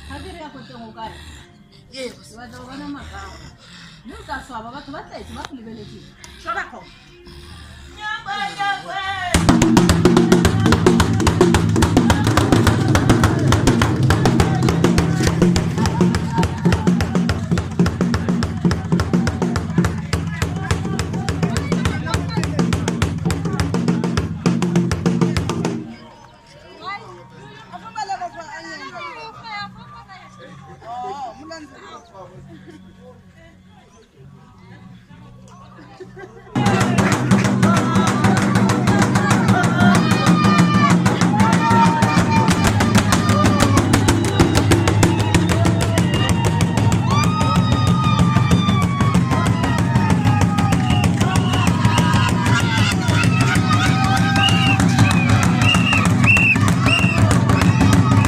Hadiri yako tongo kaya. Yebo. Wadawona magao. Nuka swaba bathu bathethe bakulibelekile. Shona kho. Nyangwe. Oh,